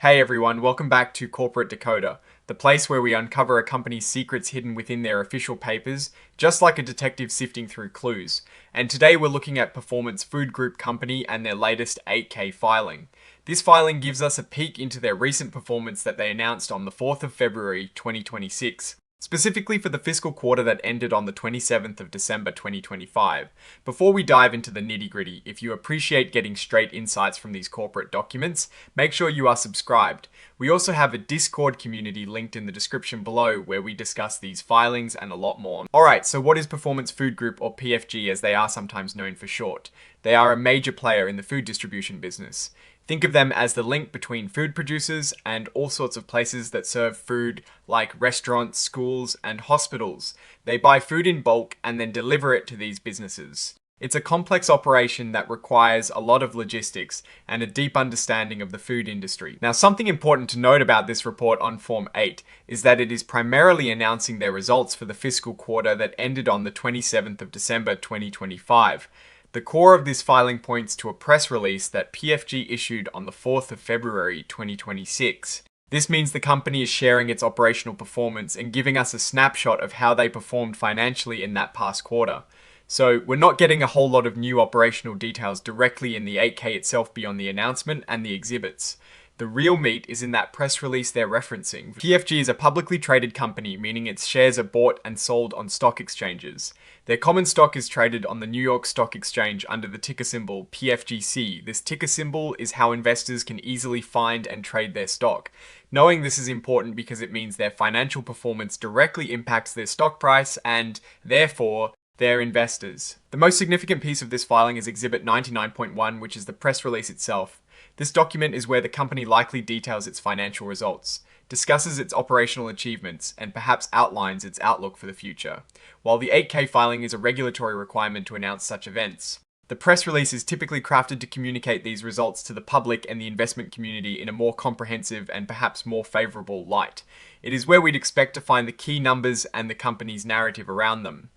Hey everyone, welcome back to Corporate Decoder, the place where we uncover a company's secrets hidden within their official papers, just like a detective sifting through clues. And today we're looking at Performance Food Group Company and their latest 8K filing. This filing gives us a peek into their recent performance that they announced on the 4th of February 2026. Specifically for the fiscal quarter that ended on the 27th of December 2025. Before we dive into the nitty-gritty, if you appreciate getting straight insights from these corporate documents, make sure you are subscribed. We also have a Discord community linked in the description below where we discuss these filings and a lot more. Alright, so what is Performance Food Group, or PFG as they are sometimes known for short? They are a major player in the food distribution business. Think of them as the link between food producers and all sorts of places that serve food, like restaurants, schools, and hospitals. They buy food in bulk and then deliver it to these businesses. It's a complex operation that requires a lot of logistics and a deep understanding of the food industry. Now, something important to note about this report on Form 8 is that it is primarily announcing their results for the fiscal quarter that ended on the 27th of December 2025. The core of this filing points to a press release that PFG issued on the 4th of February 2026. This means the company is sharing its operational performance and giving us a snapshot of how they performed financially in that past quarter. So we're not getting a whole lot of new operational details directly in the 8K itself beyond the announcement and the exhibits. The real meat is in that press release they're referencing. PFG is a publicly traded company, meaning its shares are bought and sold on stock exchanges. Their common stock is traded on the New York Stock Exchange under the ticker symbol PFGC. This ticker symbol is how investors can easily find and trade their stock. Knowing this is important because it means their financial performance directly impacts their stock price and, therefore, their investors. The most significant piece of this filing is Exhibit 99.1, which is the press release itself. This document is where the company likely details its financial results, discusses its operational achievements, and perhaps outlines its outlook for the future. While the 8K filing is a regulatory requirement to announce such events, the press release is typically crafted to communicate these results to the public and the investment community in a more comprehensive and perhaps more favorable light. It is where we'd expect to find the key numbers and the company's narrative around them.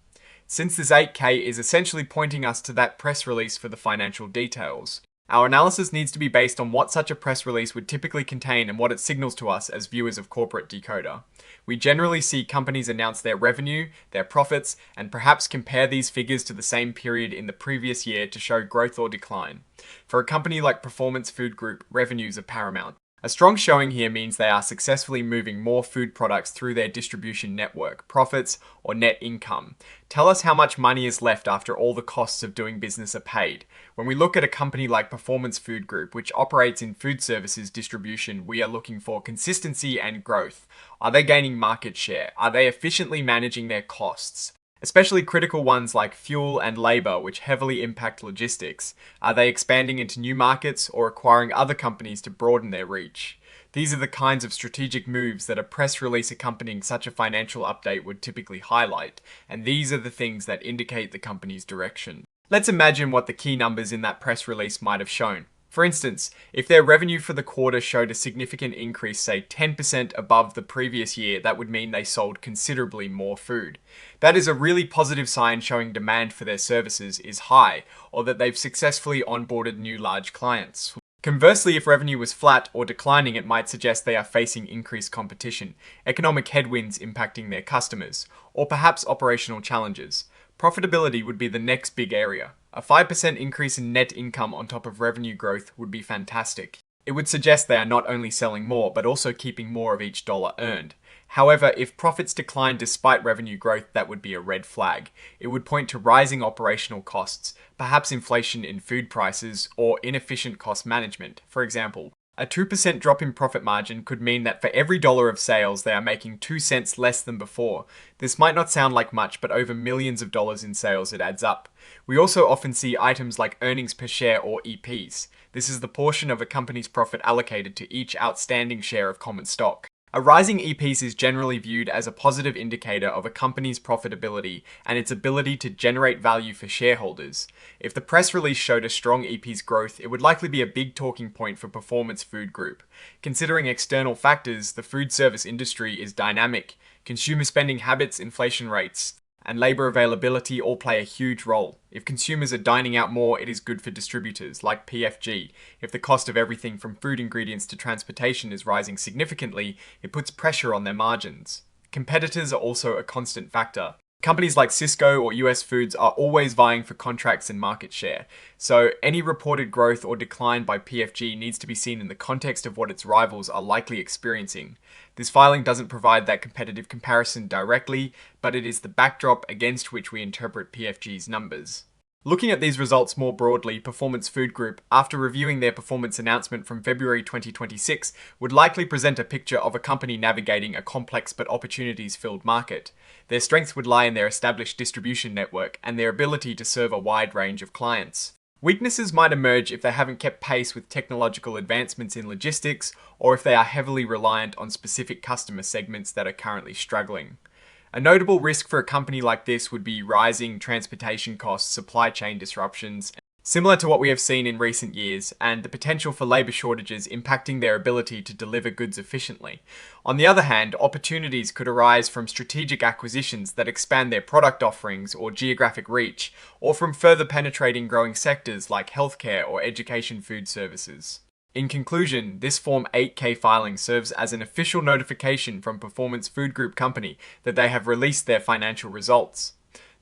Since this 8K is essentially pointing us to that press release for the financial details, our analysis needs to be based on what such a press release would typically contain and what it signals to us as viewers of Corporate Decoder. We generally see companies announce their revenue, their profits, and perhaps compare these figures to the same period in the previous year to show growth or decline. For a company like Performance Food Group, revenues are paramount. A strong showing here means they are successfully moving more food products through their distribution network, profits, or net income. Tell us how much money is left after all the costs of doing business are paid. When we look at a company like Performance Food Group, which operates in food services distribution, we are looking for consistency and growth. Are they gaining market share? Are they efficiently managing their costs? Especially critical ones like fuel and labor, which heavily impact logistics. Are they expanding into new markets or acquiring other companies to broaden their reach? These are the kinds of strategic moves that a press release accompanying such a financial update would typically highlight, and these are the things that indicate the company's direction. Let's imagine what the key numbers in that press release might have shown. For instance, if their revenue for the quarter showed a significant increase, say 10% above the previous year, that would mean they sold considerably more food. That is a really positive sign showing demand for their services is high, or that they've successfully onboarded new large clients. Conversely, if revenue was flat or declining, it might suggest they are facing increased competition, economic headwinds impacting their customers, or perhaps operational challenges. Profitability would be the next big area. A 5% increase in net income on top of revenue growth would be fantastic. It would suggest they are not only selling more, but also keeping more of each dollar earned. However, if profits decline despite revenue growth, that would be a red flag. It would point to rising operational costs, perhaps inflation in food prices, or inefficient cost management. For example, a 2% drop in profit margin could mean that for every dollar of sales, they are making 2 cents less than before. This might not sound like much, but over millions of dollars in sales, it adds up. We also often see items like earnings per share or EPs. This is the portion of a company's profit allocated to each outstanding share of common stock. A rising EPS is generally viewed as a positive indicator of a company's profitability and its ability to generate value for shareholders. If the press release showed a strong EPS growth, it would likely be a big talking point for Performance Food Group. Considering external factors, the food service industry is dynamic. Consumer spending habits, inflation rates, and labor availability all play a huge role. If consumers are dining out more, it is good for distributors, like PFG. If the cost of everything from food ingredients to transportation is rising significantly, it puts pressure on their margins. Competitors are also a constant factor. Companies like Cisco or US Foods are always vying for contracts and market share, so any reported growth or decline by PFG needs to be seen in the context of what its rivals are likely experiencing. This filing doesn't provide that competitive comparison directly, but it is the backdrop against which we interpret PFG's numbers. Looking at these results more broadly, Performance Food Group, after reviewing their performance announcement from February 2026, would likely present a picture of a company navigating a complex but opportunities-filled market. Their strengths would lie in their established distribution network and their ability to serve a wide range of clients. Weaknesses might emerge if they haven't kept pace with technological advancements in logistics, or if they are heavily reliant on specific customer segments that are currently struggling. A notable risk for a company like this would be rising transportation costs, supply chain disruptions, similar to what we have seen in recent years, and the potential for labour shortages impacting their ability to deliver goods efficiently. On the other hand, opportunities could arise from strategic acquisitions that expand their product offerings or geographic reach, or from further penetrating growing sectors like healthcare or education food services. In conclusion, this Form 8K filing serves as an official notification from Performance Food Group Company that they have released their financial results.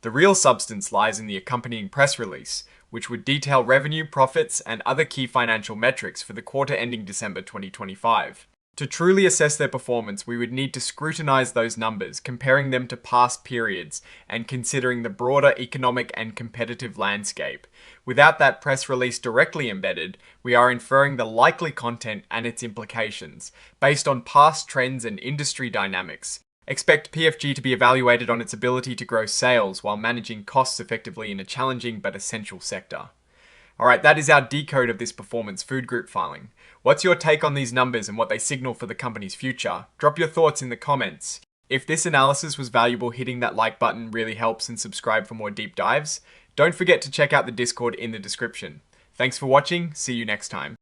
The real substance lies in the accompanying press release, which would detail revenue, profits, and other key financial metrics for the quarter ending December 2025. To truly assess their performance, we would need to scrutinize those numbers, comparing them to past periods, and considering the broader economic and competitive landscape. Without that press release directly embedded, we are inferring the likely content and its implications, based on past trends and industry dynamics. Expect PFG to be evaluated on its ability to grow sales while managing costs effectively in a challenging but essential sector. Alright, that is our decode of this Performance Food Group filing. What's your take on these numbers and what they signal for the company's future? Drop your thoughts in the comments. If this analysis was valuable, hitting that like button really helps, and subscribe for more deep dives. Don't forget to check out the Discord in the description. Thanks for watching, see you next time.